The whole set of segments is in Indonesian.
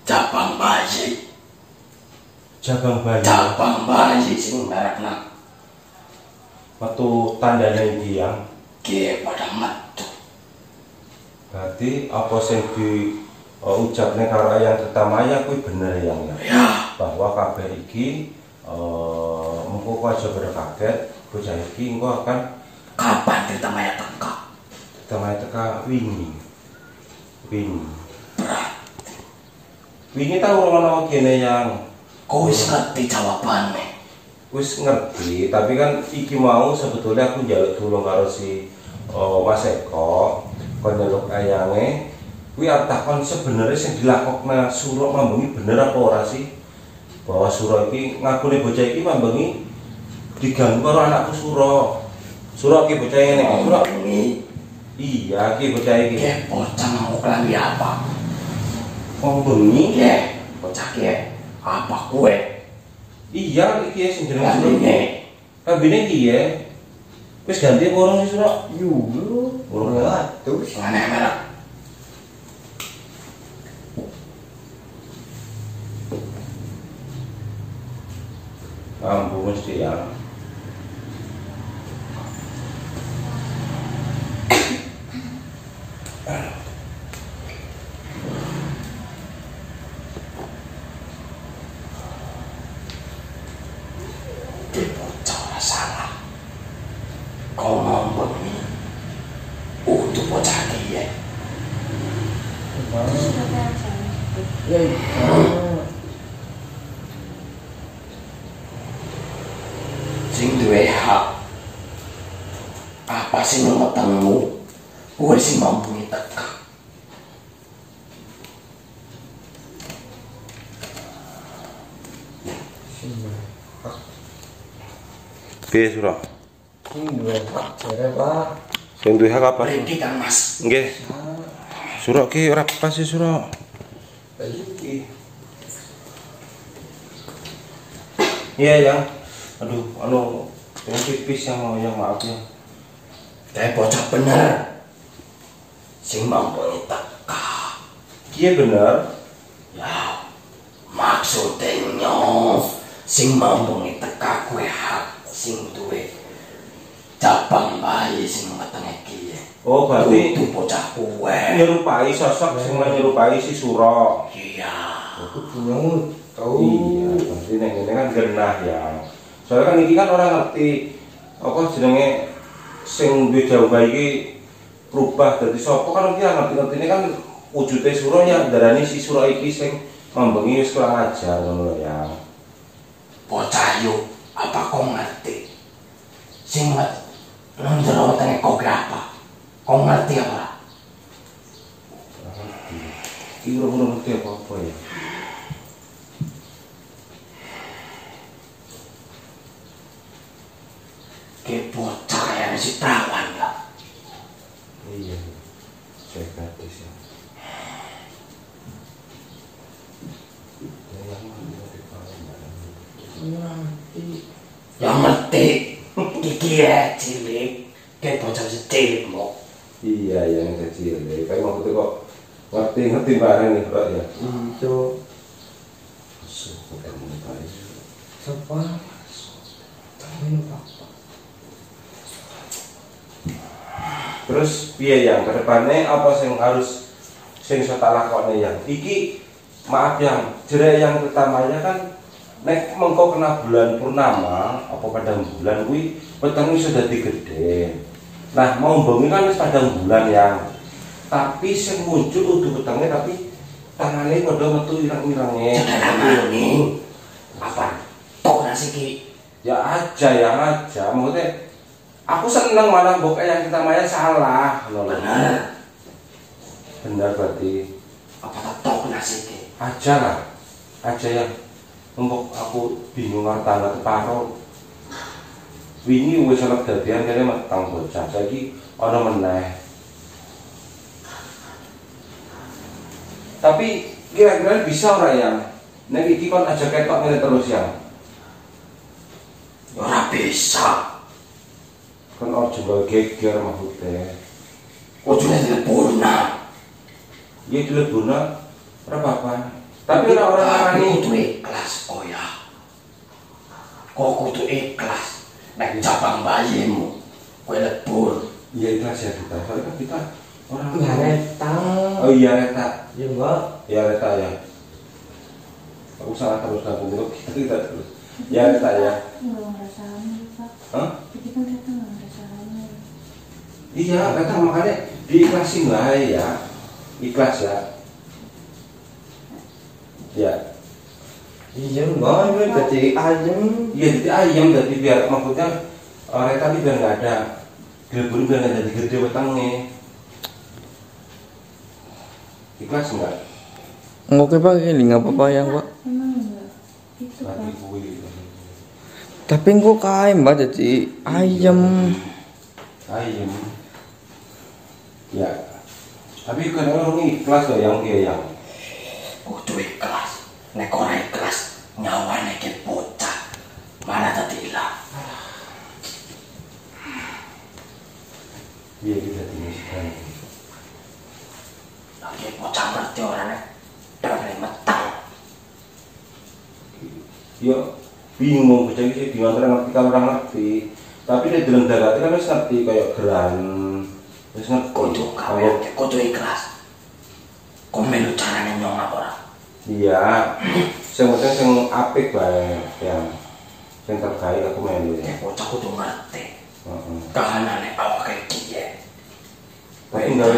Cabang bayi. Cabang bayi. Cabang bayi sing merekna. Metu tandane iki yang Ki pada metu. berarti apa sing di ucapne karo yang Tirtamaya kuwi bener yang Ya. bahwa kabeh iki mengko aja pada kaget bocah iki engko akan Kapan Tirtamaya teka? Tirtamaya teka wingi. Berat. Wingi tau ngono kene yang Kau wis ngerti jawabannya. wis ngerti, tapi kan iki mau sebetulnya aku njaluk tulung karo si Mas Eko kon njaluk ayange kuwi arep takon sebenarnya sing dilakokna Suro mambengi bener apa ora sih? Bahwa Suro iki ngakune bocah iki mambengi diganggu karo anakku Suro. Suro iki bocah ngene iki, Suro. Iya, iki bocah iki. Ki bocah mau kelambi apa? Mambengi? Ki bocah ki apa kue? Iya, iki sing jenenge Suro. Kelambine. Kambine iki ya. Wis ganti apa orang sih Suro? Yulo, Urung ratus. Ngene merek. Ampun mesti ya. Ki bocah ora salah. Kau ngomong ini. Untuk bocah ki ya. Ya, Sing duwe hak. Apa sih ngetemu? Kowe sing mampu teka. Piye Suro? dua pak, jare pak. Sing duwe hak apa? Mriki Kang Mas. Nggih. Suro ki ora pas sih Suro. Iki. Iya yang. Aduh, yang tipis yang maaf ya. Kayak bocah bener. Sing mampu teka. Iya bener. Ya, maksudnya sing mampu teka kue hak sing duwe cabang bayi sing wetenge kiye. Oh berarti Itu bocah kue. nyerupai sosok sing nyerupai si Suro. Iya. Aku punya tahu. Iya, berarti nek ngene kan genah ya. Soalnya kan iki kan orang ngerti apa jenenge sing duwe jawab iki rubah dadi sapa kan iki ngerti-ngertine kan wujude Suro ya darani si Suro iki sing mambengi wis kurang ajar ngono ya. Bocah yuk, apa kau ngerti? Sing nang jero wetenge kok apa? Kau ngerti apa? Iki ora ngerti apa-apa ya. Ke bocah yang si perawan ya. Iya. Saya gadis ya. Yang ngerti iki ya cilik. Ke bocah si cilik mo. Iya, yang kecil. Kayak maksudnya kok ngerti bareng nih, Pak ya. Itu Bukan Pak. siapa? Tahu pak. Terus piye yang kedepannya apa sing harus sing iso tak lakoni yang iki maaf yang jere yang Tirtamaya kan nek mengko kena bulan purnama apa padang bulan kuwi wetenge iso dadi gedhe. Nah mau bengi kan wis padang bulan yang tapi sing muncul udah wetenge tapi tangane padha metu ireng-irenge. Ini apa? Tok nasi ki. Ya aja maksudnya aku seneng malah mbok yang Tirtamaya salah lho. Benar berarti Apa tak tok nasi ki? aja yang untuk aku bingung tangga keparo wingi wis ana dadian kene metang bocah saiki ana meneh tapi kira-kira bisa ora ya nek iki kon aja ketok ngene terus ya Ora bisa. kan ojo geger maksudnya Ujungnya telepona. ya dilebuna ora apa-apa Tapi orang-orang Tapi ini kudu ikhlas kok ya. Kok kudu ikhlas. Nek cabang bayimu kowe lebur. ya ikhlas ya kita. Soalnya kan kita orang Ya reta. Oh iya reta. Ya enggak. Ya reta ya. Aku salah terus gabung kita terus. Ya reta ya. Nggak ngerasain Pak. Hah? Tapi kan kita nggak ngerasain. Iya reta makanya diikhlasin lah ya. Ikhlas ya. Ya. Iya enggak, ini jadi ayam. Iya jadi ayam jadi biar maksudnya reta ini biar nggak ada gelebur biar nggak jadi gede wetengnya. Ikhlas enggak? Oke pak, ini nggak apa-apa yang pak. Emang enggak. Itu Lagi Pak. kuwi. Tapi kok kayak mbak jadi ayam. Ayam. Ya. Tapi kan orang ikhlas loh yang dia yang. Kudu ikhlas. Nek ora ikhlas nyawane ki bocah. Malah dadi ilang. Iya kita tinggal. Lagi bocah ngerti ora nek. Dene metang. Ya bingung bocah iki di antara ngerti kalau orang ngerti. Tapi dia dalam darat kan wis ngerti kayak geran. Wis ngerti. Kudu kawe, kudu ikhlas. Kok melu carane nyong apa ora? Iya. Sing penting sing apik bae ya. Sing terbaik aku melu ya. Nek bocah kudu ngerti. Heeh. Kahanane awake kiye. Tapi gawe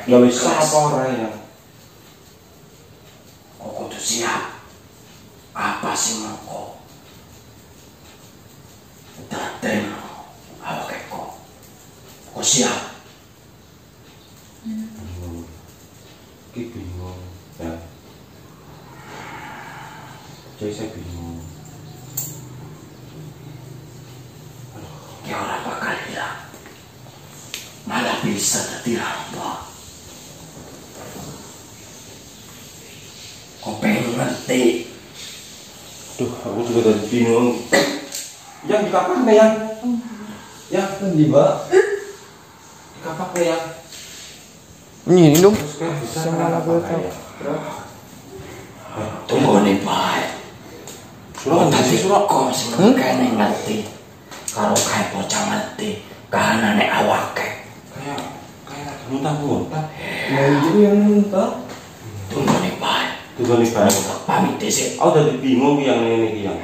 apa ora ya? Kok kudu siap. Apa sih mengko? Daden awake kok. Kok siap? Ki bingung ya. Jadi saya bingung. Ya ora bakal hilang. Malah bisa dadi rampok. Kok pengen ngerti? Duh, aku juga tadi bingung. Yang di kapak nih yang? Ya, Nanti mbak. di kapak nih yang. Ini dong. Terus kan bisa Sama kan aku apa tahu. ya? Tunggu nih baik. Suruh Tadi suruh. kok sing kene ngerti. Karo kae bocah ngerti. Kahanane awake. Kayak muntah-muntah. Nah itu yang muntah. Tunggu nih baik. Tunggu nih Bang. Pamit dhisik. Aku jadi bingung yang ini yang.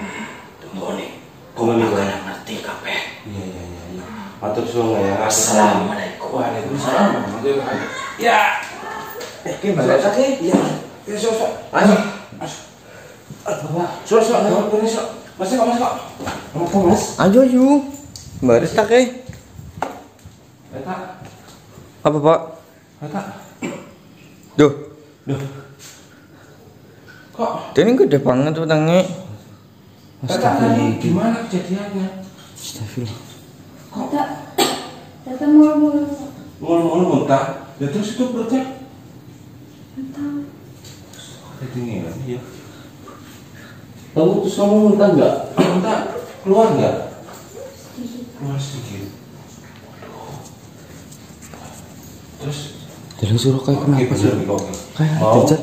Tunggu nih. Tunggu nih, Bang. Bakalan ngerti kabeh. Iya. Matur suwun ya. Assalamualaikum. Waalaikumsalam. Ya. Oke mbak. Oke. Iya. Ya sok. Ayo. Bapak. Sok. Ini sok. Masuk kok. Apa mas? Ayo. Mbak Rita ke? Eta. Apa pak? Eta. Duh, Duh. Kok ini gede banget utangnya. Eta tadi gimana kejadiannya? Astagfirullah. Tata mulu-mulu. Ngomong muntah. Ya terus itu perutnya. Tahu. Jadi ini ya. Kamu terus kamu muntah nggak? Muntah keluar nggak? Sedikit. Keluar sedikit. Terus Jadi suruh kayak kenapa sih? Oke. Kayak Mau? dijat.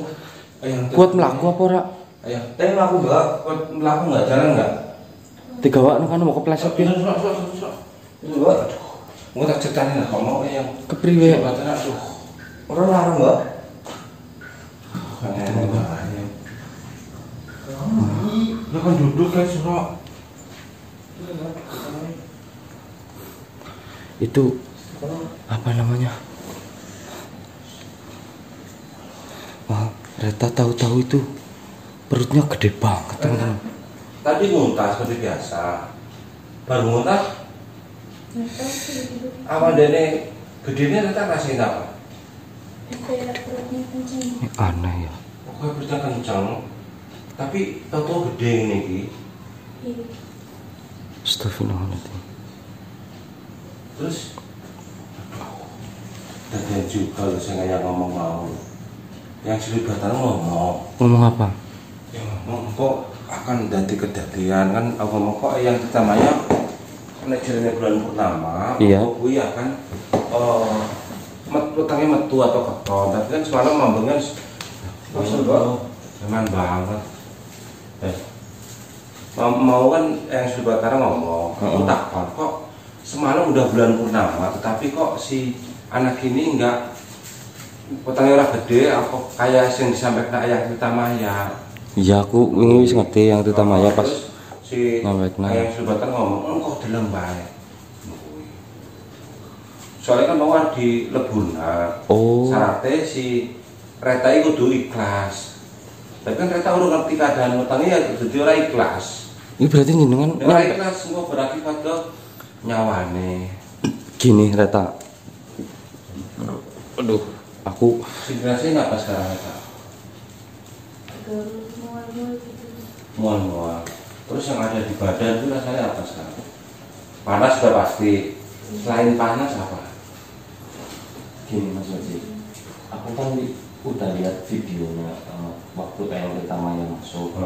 Kuat melaku apa ora? Ayo. Tapi melaku nggak? Kuat melaku nggak? Jalan nggak? Digawak kan mau kepleset pin. Coba. Mau tak ceritain lah kamu yang Kepriwe? katanya aduh. Orang larang mbak. Ya kan duduk kan surok. Itu apa namanya? Wah, Reta tahu-tahu itu perutnya gede banget teman-teman. Tadi muntah seperti biasa. Baru muntah. Nggak tahu sih gitu. Apa dene gedenya ternyata rasain apa? Kayak perutnya kenceng. Ini aneh ya. Pokoknya perutnya kencang. Tapi tahu gede ini ki. Iya. Astagfirullahaladzim. Terus dan juga lu saya kayak ngomong mau. Yang selibatan ngomong. Ngomong apa? Ya ngomong kok akan jadi kejadian kan aku ngomong kok yang pertamanya nek jarene bulan purnama Iya. kok kuwi akan utangnya metu atau keton tapi kan semalam mambengnya Maksud, Pak? Memang banget. Mau kan yang sudah Batara ngomong, aku takut kok semalam udah bulan purnama, tetapi kok si anak ini enggak potongnya orang gede, apa kayak yang disampaikan ayah kita Maya. Iya aku ini wis ngerti yang terutama ya pas si ngampekna. ayah sudah Batara ngomong, engkau deleng bae. Soalnya kan mau di Lebuna, syaratnya si Reta itu kudu ikhlas. Tapi kan Reta udah ngerti keadaan utangnya ya jadi orang ikhlas. Ini berarti jenengan Orang ikhlas semua berakibat ke nyawane. gini Reta. Aduh, aku Sigrasinya nggak pas sekarang Reta? Mual-mual gitu. Mual-mual. Terus yang ada di badan itu rasanya apa sekarang? Panas sudah pasti. Selain panas apa? Gini Mas Wajib, aku kan udah lihat videonya waktu yang pertama yang masuk.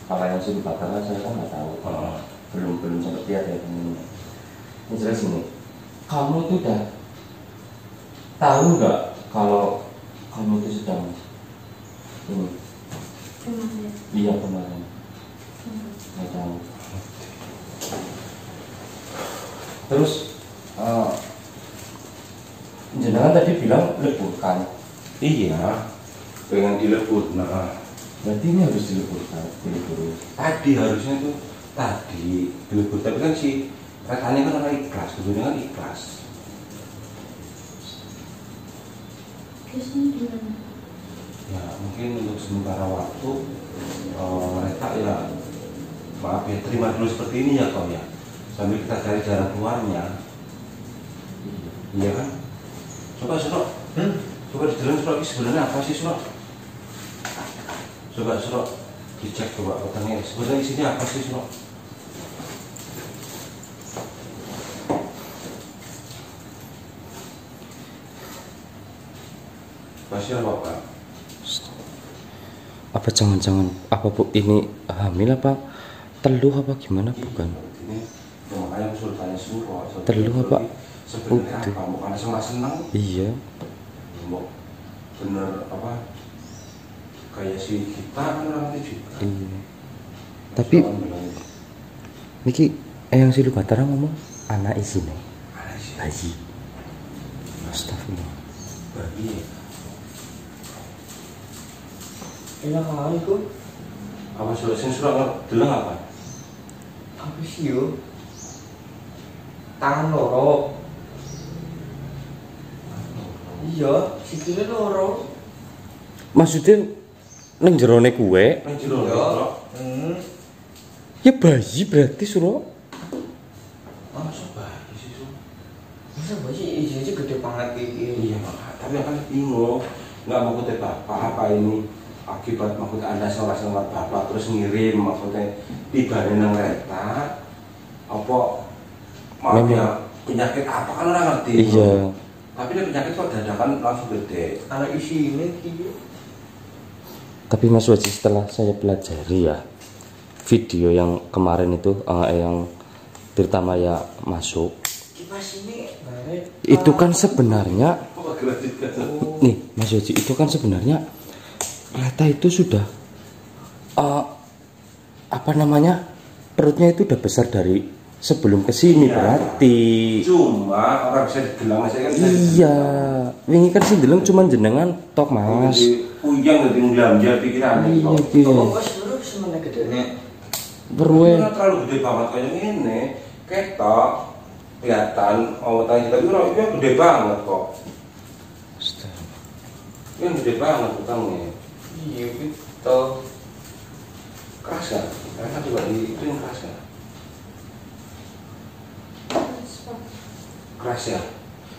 Kalau yang sudah bakar saya kan nggak tahu. Belum sempat lihat ya temen. Yang jelas ini, kamu itu udah tahu nggak kalau kamu itu sedang ini? Kemarin. Iya kemarin. Nggak tahu. Terus jenengan tadi bilang leburkan. Iya, pengen dilebur. Nah, Berarti ini harus dileburkan, dilebur. tadi harusnya tuh tadi dilebur. Tapi kan si Retanya kan orang ikhlas, kemudian kan ikhlas. Biasanya gimana? Ya mungkin untuk sementara waktu Reta ya maaf ya terima dulu seperti ini ya kau ya. Sambil kita cari jalan keluarnya. Iya kan? Coba Surok. Coba di jalan Surok ini sebenarnya apa sih Surok? Coba Surok dicek coba petangnya. Sebenarnya isinya apa sih Surok? Pasien apa Pak? apa jangan-jangan apa Bu ini hamil apa teluh apa gimana bukan? Ini ya, makanya aku suruh tanya Surok. Teluh apa? Sebenarnya Udah. apa? Bukan senang-senang. Iya. Mbok bener apa kayak si kita kan orangnya juga. Iya. Tapi niki yang si Batara ngomong anak isine bayi. Astagfirullah. bayi Enak kali kok. apa sudah surat deleng apa Apa sih yo? Tangan loro. Iya, sikile loro. Maksudnya neng jerone kue nang jero Iya. Surok. ya bayi berarti Suro. Masa bayi sih Surok? Masa bayi aja gede banget iki. Iya Pak, tapi kan bingung nggak mau kutip bapak apa ini akibat maksudnya anda sama bapak terus ngirim maksudnya tiba nang Reta apa maaf Memang. ya penyakit apa kan orang ngerti. Iya. Tapi ini penyakit kok dadakan langsung gede. Anak isi ini iki. Tapi Mas Waji setelah saya pelajari ya video yang kemarin itu yang terutama ya masuk Kipas ini baret. itu kan sebenarnya Apa gelasnya? nih Mas Waji itu kan sebenarnya Reta itu sudah apa namanya perutnya itu udah besar dari sebelum kesini Iya. berarti. Cuma orang bisa digelang aja kan. Iya, wingi kan sih deleng cuman jenengan tok Mas. Uyang dari ngelanja pikiran. Iya Kok ki. kok seluruh semene gedene. Perwe. Ora terlalu gede banget kayak ngene. Ketok kelihatan omongan kita itu orangnya gede banget kok. Ini gede banget utangnya. Iya gitu. Keras kan? Karena juga di itu yang keras kan? Keras ya.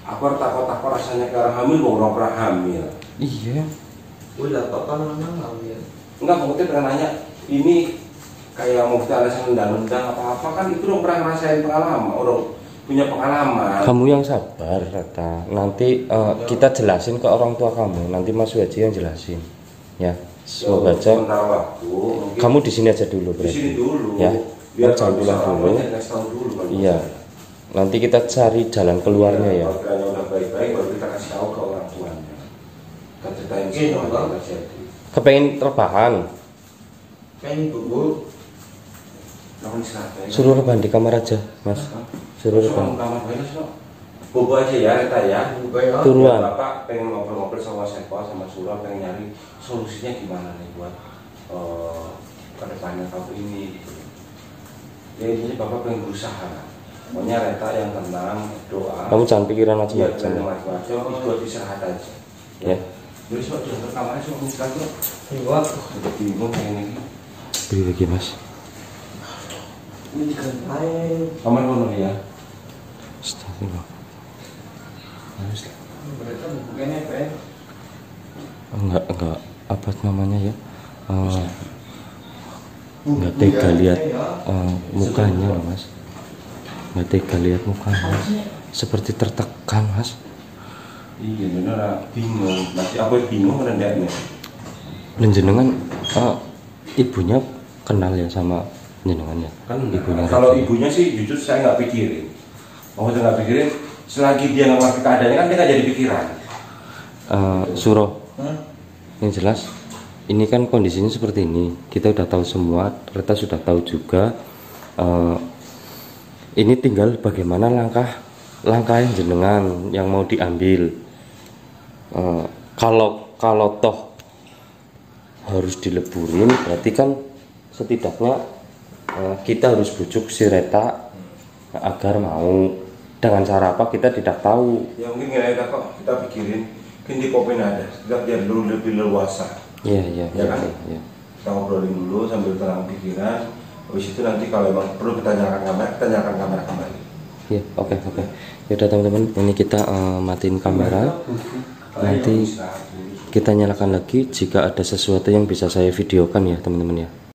Aku takut rasanya ke orang hamil, mau orang pernah hamil. Iya. Udah papa memang ngambil. Enggak, maksudnya pernah nanya ini kayak mau kita alasan undang-undang apa-apa kan itu dong pernah ngerasain pengalaman, orang punya pengalaman. Kamu yang sabar Reta. Nanti kita jelasin ke orang tua kamu. Nanti Mas Waji yang jelasin. Ya. Semoga aja. Sebentar waktu. Mungkin Kamu di sini aja dulu di berarti. sini dulu. Ya. Biar Jangan pulang dulu. Kasih tahu dulu. Bang. Iya. Nanti kita cari jalan keluarnya ya. Kalau kiranya udah baik-baik baru kita kasih tahu ke orang tuanya. Kita ceritain Iya, semua Bang. yang terjadi. Kepengen terbahan. Kan Bu. Kamu istirahat ya. Suruh rebahan di kamar aja, Mas. Suruh rebahan. Kamar gue sok. Bobo aja ya, Reta ya. Kayak Turuan. Bapak pengen ngobrol-ngobrol sama Sepo sama Suro, pengen nyari solusinya gimana nih buat kedepannya kamu ini gitu. Ya ini Bapak pengen berusaha. Pokoknya Reta yang tenang, doa. Kamu jangan pikiran Iya, macam-macam. jangan macam-macam, ikut istirahat aja. Ya. Jadi sok di kamarnya sok istirahat kok. Iya. Udah bingung pengen ini. Beri lagi, Mas. Ini kan lain. Kamar mana ya? Astagfirullah. Mereka bukannya apa ya? Enggak apa namanya ya? Enggak tega lihat mukanya loh, Mas. Enggak tega lihat mukanya. Seperti tertekan, Mas. Iya bener, bingung. Masih apa bingung rendahnya? Dan jenengan ibunya kenal ya sama jenengan ya? Kan Ibunya kalau Reti. ibunya sih jujur saya nggak pikirin. Mau saya nggak pikirin, selagi dia nggak ngerti keadaannya kan dia nggak jadi pikiran. Suro, Hah? yang jelas ini kan kondisinya seperti ini. Kita udah tahu semua, Reta sudah tahu juga. Ini tinggal bagaimana langkah yang jenengan yang mau diambil. Kalau toh harus dileburin, berarti kan setidaknya kita harus bujuk si Reta agar mau. Dengan cara apa kita tidak tahu. Ya mungkin nggak ada kok kita pikirin. Mungkin di Popin ada, kita biar dulu lebih leluasa. Iya. Ya kan? Kita ngobrolin dulu sambil tenang pikiran. Habis itu nanti kalau memang perlu kita nyalakan kamera kembali. Iya, oke. Ya udah teman-teman, ini kita matiin kamera. Nanti kita nyalakan lagi jika ada sesuatu yang bisa saya videokan ya teman-teman ya.